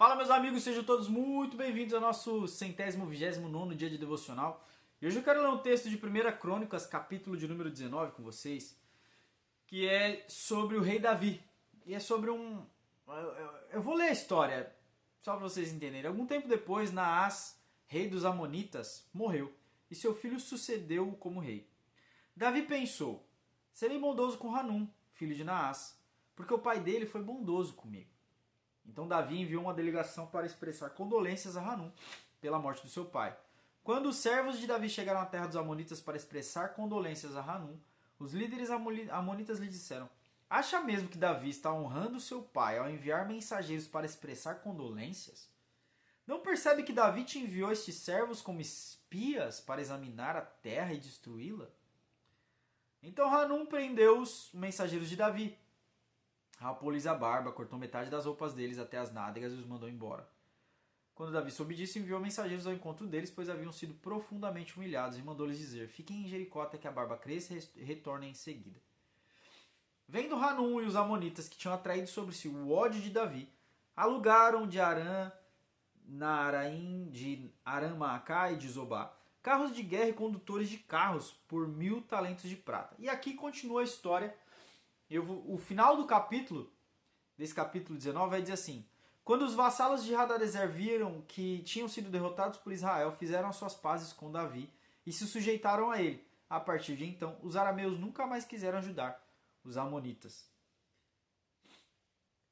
Fala, meus amigos, sejam todos muito bem-vindos ao nosso 129º dia de devocional. E hoje eu quero ler um texto de 1 Crônicas, capítulo de número 19 com vocês, que é sobre o rei Davi. E é sobre um... Eu vou ler a história, só para vocês entenderem. Algum tempo depois, Naás, rei dos Amonitas, morreu, e seu filho sucedeu-o como rei. Davi pensou, serei bondoso com Hanum, filho de Naás, porque o pai dele foi bondoso comigo. Então Davi enviou uma delegação para expressar condolências a Hanum pela morte do seu pai. Quando os servos de Davi chegaram à terra dos Amonitas para expressar condolências a Hanum, os líderes amonitas lhe disseram: acha mesmo que Davi está honrando seu pai ao enviar mensageiros para expressar condolências? Não percebe que Davi te enviou estes servos como espias para examinar a terra e destruí-la? Então Hanum prendeu os mensageiros de Davi, rapou-lhes a barba, cortou metade das roupas deles até as nádegas e os mandou embora. Quando Davi soube disso, enviou mensageiros ao encontro deles, pois haviam sido profundamente humilhados, e mandou-lhes dizer: fiquem em Jericó até que a barba cresça e retornem em seguida. Vendo Hanum e os amonitas, que tinham atraído sobre si o ódio de Davi, alugaram de Arã, Naaraim, de Aram-Maacá e de Zobá carros de guerra e condutores de carros por 1000 talentos de prata. E aqui continua a história. O final do capítulo, desse capítulo 19, vai dizer assim: quando os vassalos de Hadadezer viram que tinham sido derrotados por Israel, fizeram as suas pazes com Davi e se sujeitaram a ele. A partir de então, os arameus nunca mais quiseram ajudar os amonitas.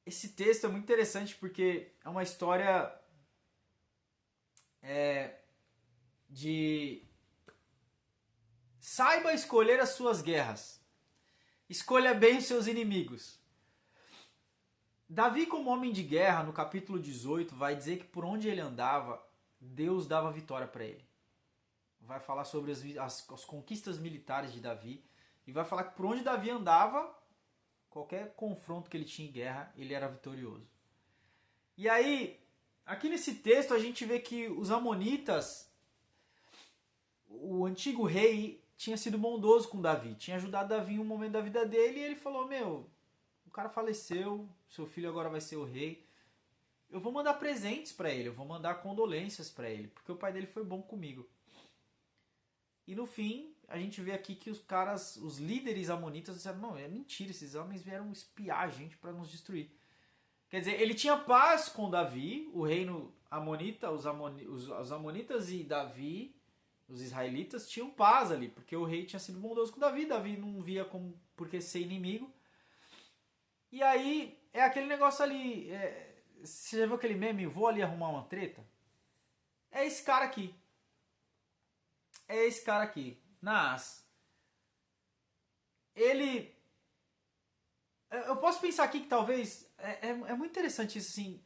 Esse texto é muito interessante porque é uma história de saiba escolher as suas guerras. Escolha bem os seus inimigos. Davi, como homem de guerra, no capítulo 18, vai dizer que por onde ele andava, Deus dava vitória para ele. Vai falar sobre as conquistas militares de Davi. E vai falar que por onde Davi andava, qualquer confronto que ele tinha em guerra, ele era vitorioso. E aí, aqui nesse texto, a gente vê que os amonitas, o antigo rei, tinha sido bondoso com Davi, tinha ajudado Davi em um momento da vida dele, e ele falou: o cara faleceu, seu filho agora vai ser o rei, eu vou mandar presentes para ele, eu vou mandar condolências para ele, porque o pai dele foi bom comigo. E no fim, a gente vê aqui que os líderes amonitas disseram: não, é mentira, esses homens vieram espiar a gente para nos destruir. Quer dizer, ele tinha paz com Davi, o reino amonita, os amonitas e Davi, os israelitas, tinham paz ali, porque o rei tinha sido bondoso com Davi, Davi não via como por que ser inimigo. E aí, é aquele negócio ali, você já viu aquele meme, vou ali arrumar uma treta? É esse cara aqui. É esse cara aqui, Naás. Ele... Eu posso pensar aqui que talvez... É muito interessante isso, assim.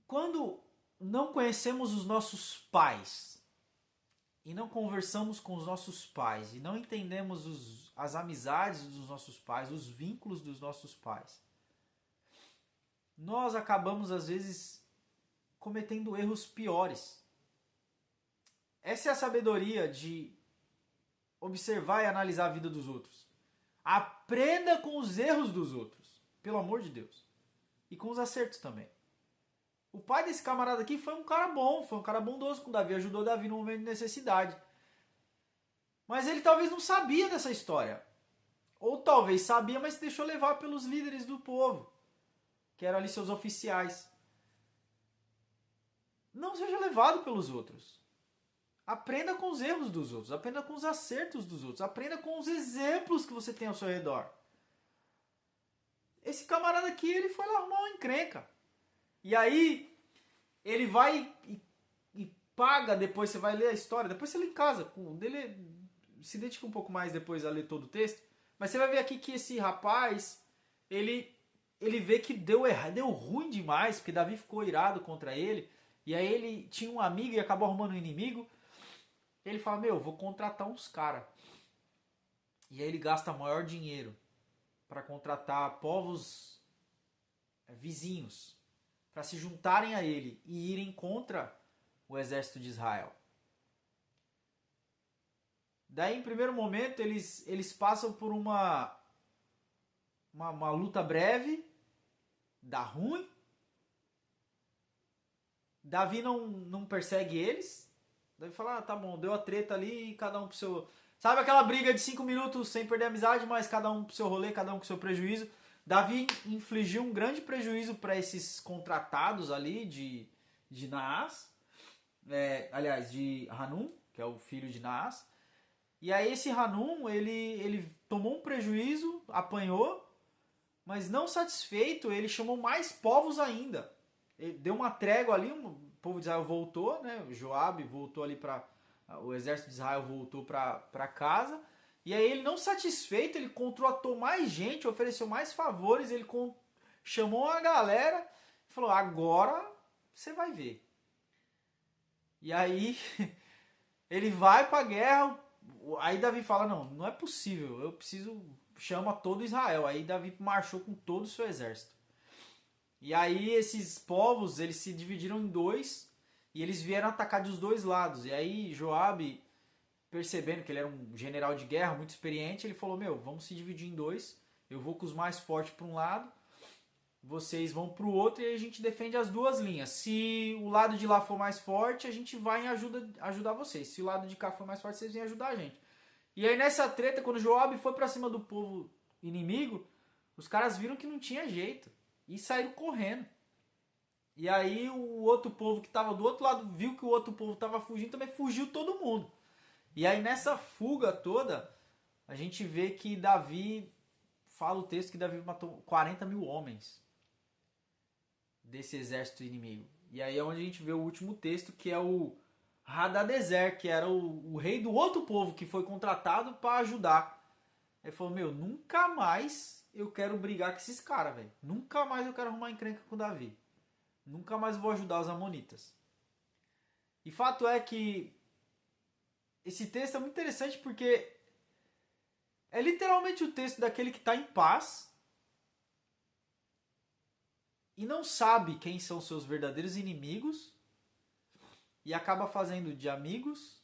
Quando não conhecemos os nossos pais e não conversamos com os nossos pais e não entendemos as amizades dos nossos pais, os vínculos dos nossos pais, nós acabamos às vezes cometendo erros piores. Essa é a sabedoria de observar e analisar a vida dos outros. Aprenda com os erros dos outros, pelo amor de Deus, e com os acertos também. O pai desse camarada aqui foi um cara bom, foi um cara bondoso com Davi, ajudou Davi no momento de necessidade. Mas ele talvez não sabia dessa história. Ou talvez sabia, mas se deixou levar pelos líderes do povo, que eram ali seus oficiais. Não seja levado pelos outros. Aprenda com os erros dos outros, aprenda com os acertos dos outros, aprenda com os exemplos que você tem ao seu redor. Esse camarada aqui, ele foi lá arrumar uma encrenca. E aí, ele vai e paga, depois você vai ler a história, depois você lê em casa, se dedica um pouco mais depois a ler todo o texto, mas você vai ver aqui que esse rapaz, ele vê que deu errado, deu ruim demais, porque Davi ficou irado contra ele, e aí ele tinha um amigo e acabou arrumando um inimigo. Ele fala: vou contratar uns caras. E aí ele gasta maior dinheiro para contratar povos vizinhos para se juntarem a ele e irem contra o exército de Israel. Daí, em primeiro momento, eles passam por uma luta breve, dá ruim. Davi não persegue eles. Davi fala, tá bom, deu a treta ali e cada um pro seu... Sabe aquela briga de 5 minutos sem perder a amizade, mas cada um pro seu rolê, cada um com seu prejuízo. Davi infligiu um grande prejuízo para esses contratados ali de Naás. Aliás, de Hanum, que é o filho de Naás. E aí esse Hanum, ele tomou um prejuízo, apanhou, mas não satisfeito, ele chamou mais povos ainda. Ele deu uma trégua ali, o povo de Israel voltou, né? Joabe voltou ali o exército de Israel voltou para casa. E aí ele não satisfeito, ele contratou mais gente, ofereceu mais favores, ele chamou a galera e falou, agora você vai ver. E aí ele vai pra guerra, aí Davi fala, não é possível, eu preciso, chama todo Israel. Aí Davi marchou com todo o seu exército. E aí esses povos, eles se dividiram em dois, e eles vieram atacar dos dois lados. E aí Joabe, percebendo que ele era um general de guerra muito experiente, ele falou, vamos se dividir em dois, eu vou com os mais fortes para um lado, vocês vão para o outro e a gente defende as duas linhas. Se o lado de lá for mais forte, a gente vai em ajudar vocês. Se o lado de cá for mais forte, vocês vêm ajudar a gente. E aí nessa treta, quando Joabe foi para cima do povo inimigo, os caras viram que não tinha jeito e saíram correndo. E aí o outro povo que estava do outro lado viu que o outro povo estava fugindo, também fugiu todo mundo. E aí nessa fuga toda, a gente vê que Davi, fala o texto que Davi matou 40 mil homens desse exército inimigo. E aí é onde a gente vê o último texto, que é o Hadadezer, que era o rei do outro povo que foi contratado para ajudar. Ele falou, nunca mais eu quero brigar com esses caras, velho. Nunca mais eu quero arrumar encrenca com Davi. Nunca mais vou ajudar os amonitas. E fato é que esse texto é muito interessante porque é literalmente o texto daquele que está em paz e não sabe quem são seus verdadeiros inimigos e acaba fazendo de amigos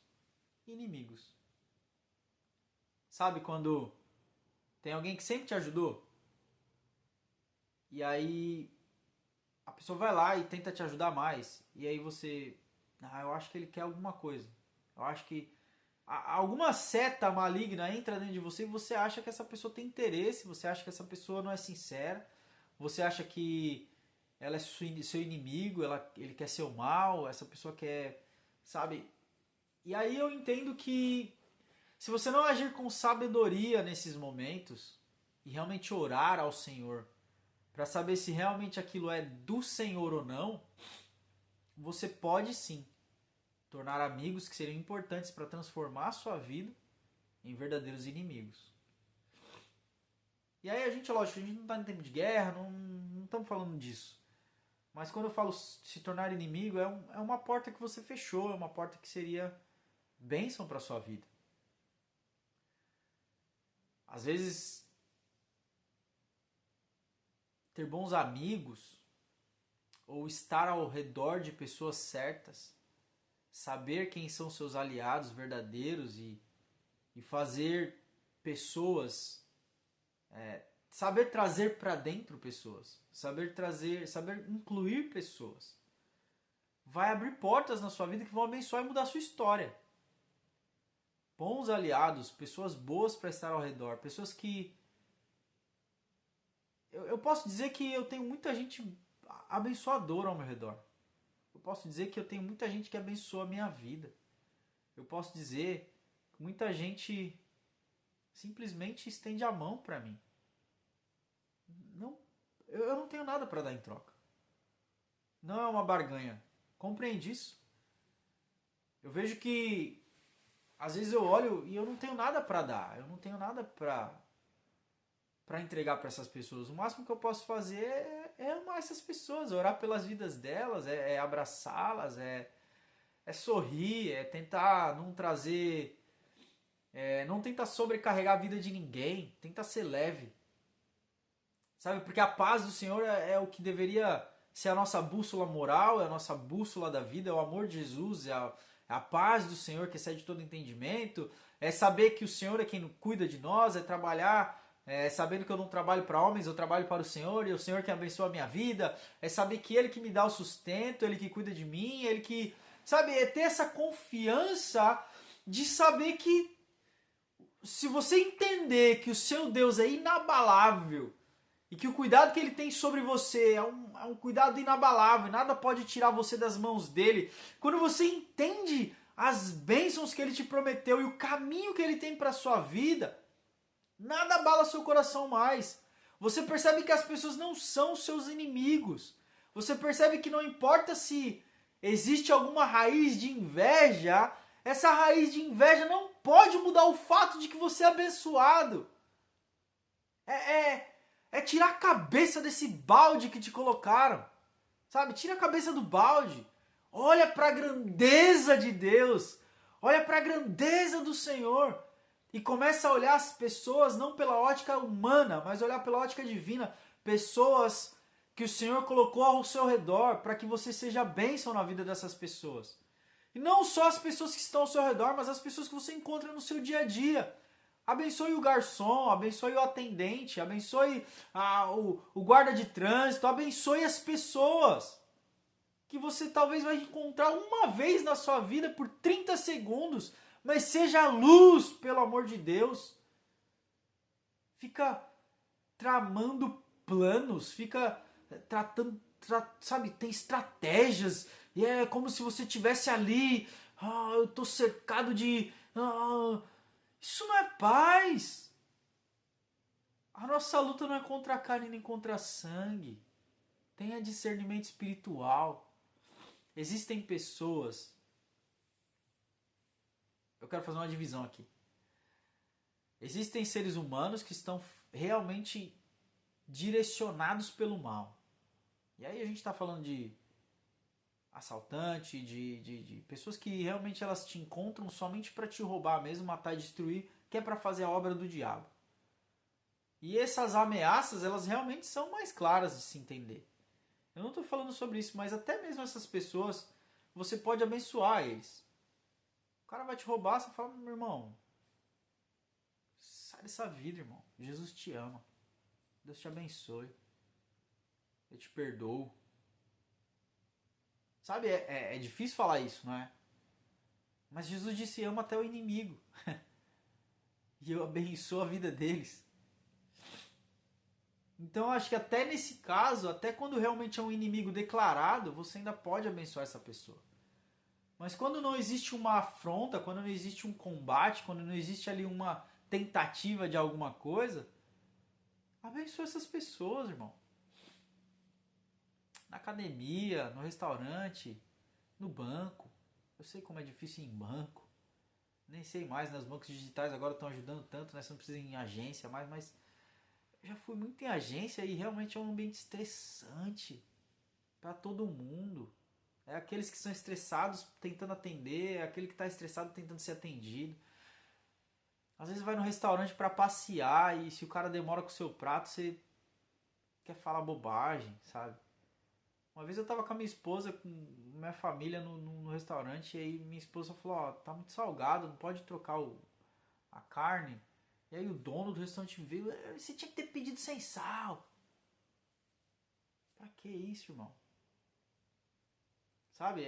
inimigos. Sabe quando tem alguém que sempre te ajudou e aí a pessoa vai lá e tenta te ajudar mais e aí você, eu acho que ele quer alguma coisa. Eu acho que alguma seta maligna entra dentro de você e você acha que essa pessoa tem interesse, você acha que essa pessoa não é sincera, você acha que ela é seu inimigo, ele quer seu mal, essa pessoa quer, sabe? E aí eu entendo que se você não agir com sabedoria nesses momentos e realmente orar ao Senhor para saber se realmente aquilo é do Senhor ou não, você pode sim tornar amigos que seriam importantes para transformar a sua vida em verdadeiros inimigos. E aí a gente, lógico, a gente não está em tempo de guerra, não estamos falando disso. Mas quando eu falo se tornar inimigo, é uma porta que você fechou, é uma porta que seria bênção para a sua vida. Às vezes, ter bons amigos ou estar ao redor de pessoas certas, saber quem são seus aliados verdadeiros e fazer pessoas, saber trazer para dentro pessoas, saber incluir pessoas, vai abrir portas na sua vida que vão abençoar e mudar a sua história. Bons aliados, pessoas boas para estar ao redor, pessoas que... Eu posso dizer que eu tenho muita gente abençoadora ao meu redor. Eu posso dizer que eu tenho muita gente que abençoa a minha vida. Eu posso dizer que muita gente simplesmente estende a mão para mim. Eu não tenho nada para dar em troca. Não é uma barganha. Compreende isso? Eu vejo que às vezes eu olho e eu não tenho nada para dar. Eu não tenho nada para entregar para essas pessoas. O máximo que eu posso fazer é amar essas pessoas, orar pelas vidas delas, é abraçá-las, é sorrir, é tentar não trazer... não tentar sobrecarregar a vida de ninguém, tentar ser leve. Sabe? Porque a paz do Senhor é o que deveria ser a nossa bússola moral, é a nossa bússola da vida, é o amor de Jesus, é a paz do Senhor que excede todo entendimento, é saber que o Senhor é quem cuida de nós, é trabalhar sabendo que eu não trabalho para homens, eu trabalho para o Senhor, e o Senhor que abençoa a minha vida, é saber que Ele que me dá o sustento, Ele que cuida de mim, Ele que, sabe, é ter essa confiança de saber que se você entender que o seu Deus é inabalável e que o cuidado que Ele tem sobre você é um cuidado inabalável, nada pode tirar você das mãos dEle, quando você entende as bênçãos que Ele te prometeu e o caminho que Ele tem para a sua vida, nada abala seu coração mais. Você percebe que as pessoas não são seus inimigos. Você percebe que não importa se existe alguma raiz de inveja, essa raiz de inveja não pode mudar o fato de que você é abençoado. É tirar a cabeça desse balde que te colocaram. Sabe? Tira a cabeça do balde. Olha para a grandeza de Deus. Olha para a grandeza do Senhor. E começa a olhar as pessoas não pela ótica humana, mas olhar pela ótica divina. Pessoas que o Senhor colocou ao seu redor para que você seja bênção na vida dessas pessoas. E não só as pessoas que estão ao seu redor, mas as pessoas que você encontra no seu dia a dia. Abençoe o garçom, abençoe o atendente, abençoe o guarda de trânsito, abençoe as pessoas que você talvez vai encontrar uma vez na sua vida por 30 segundos, mas seja luz, pelo amor de Deus. Fica tramando planos, fica tratando, sabe, tem estratégias, e é como se você estivesse ali, eu estou cercado de... isso não é paz. A nossa luta não é contra a carne nem contra sangue. Tenha discernimento espiritual. Existem pessoas... Eu quero fazer uma divisão aqui. Existem seres humanos que estão realmente direcionados pelo mal. E aí a gente está falando de assaltante, de pessoas que realmente elas te encontram somente para te roubar mesmo, matar e destruir, que é para fazer a obra do diabo. E essas ameaças, elas realmente são mais claras de se entender. Eu não estou falando sobre isso, mas até mesmo essas pessoas, você pode abençoar eles. O cara vai te roubar, você fala, meu irmão, sai dessa vida, irmão. Jesus te ama. Deus te abençoe. Eu te perdoo. Sabe, é difícil falar isso, não é? Mas Jesus disse, ama até o inimigo. E eu abençoo a vida deles. Então eu acho que até nesse caso, até quando realmente é um inimigo declarado, você ainda pode abençoar essa pessoa. Mas quando não existe uma afronta, quando não existe um combate, quando não existe ali uma tentativa de alguma coisa, abençoa essas pessoas, irmão. Na academia, no restaurante, no banco. Eu sei como é difícil ir em banco. Nem sei mais, né? Os bancos digitais agora estão ajudando tanto, né? Você não precisa ir em agência mais, mas eu já fui muito em agência e realmente é um ambiente estressante para todo mundo. É aqueles que são estressados tentando atender, é aquele que está estressado tentando ser atendido. Às vezes vai no restaurante para passear e se o cara demora com o seu prato, você quer falar bobagem, sabe? Uma vez eu tava com a minha esposa, com minha família no restaurante, e aí minha esposa falou, tá muito salgado, não pode trocar a carne. E aí o dono do restaurante veio, você tinha que ter pedido sem sal. Pra que isso, irmão? Sabe,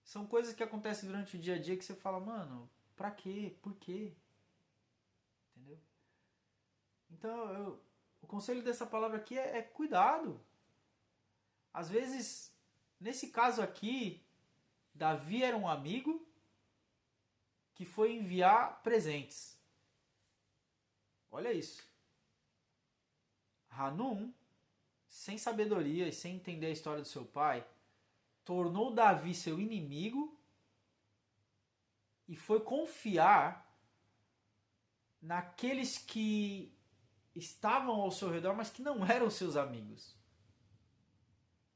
são coisas que acontecem durante o dia a dia que você fala, mano, pra quê? Por quê? Entendeu? Então, o conselho dessa palavra aqui é cuidado. Às vezes, nesse caso aqui, Davi era um amigo que foi enviar presentes. Olha isso. Hanum, sem sabedoria e sem entender a história do seu pai, tornou Davi seu inimigo e foi confiar naqueles que estavam ao seu redor, mas que não eram seus amigos.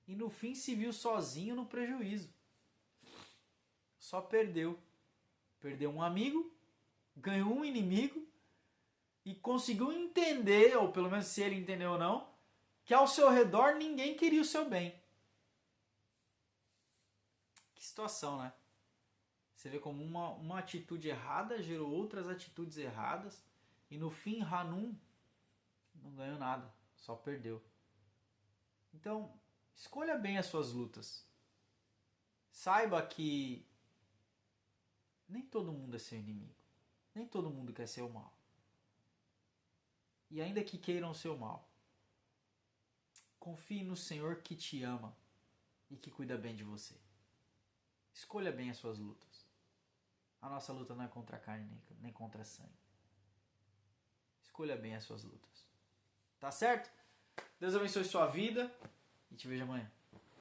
E no fim se viu sozinho no prejuízo. Só perdeu. Perdeu um amigo, ganhou um inimigo e conseguiu entender, ou pelo menos se ele entendeu ou não, que ao seu redor ninguém queria o seu bem. Que situação, né? Você vê como uma atitude errada gerou outras atitudes erradas E no fim, Hanun não ganhou nada, só perdeu. Então, escolha bem as suas lutas. Saiba que nem todo mundo é seu inimigo. Nem todo mundo quer seu mal. E ainda que queiram o seu mal, confie no Senhor que te ama e que cuida bem de você. Escolha bem as suas lutas. A nossa luta não é contra a carne nem contra a sangue. Escolha bem as suas lutas. Tá certo? Deus abençoe sua vida e te vejo amanhã.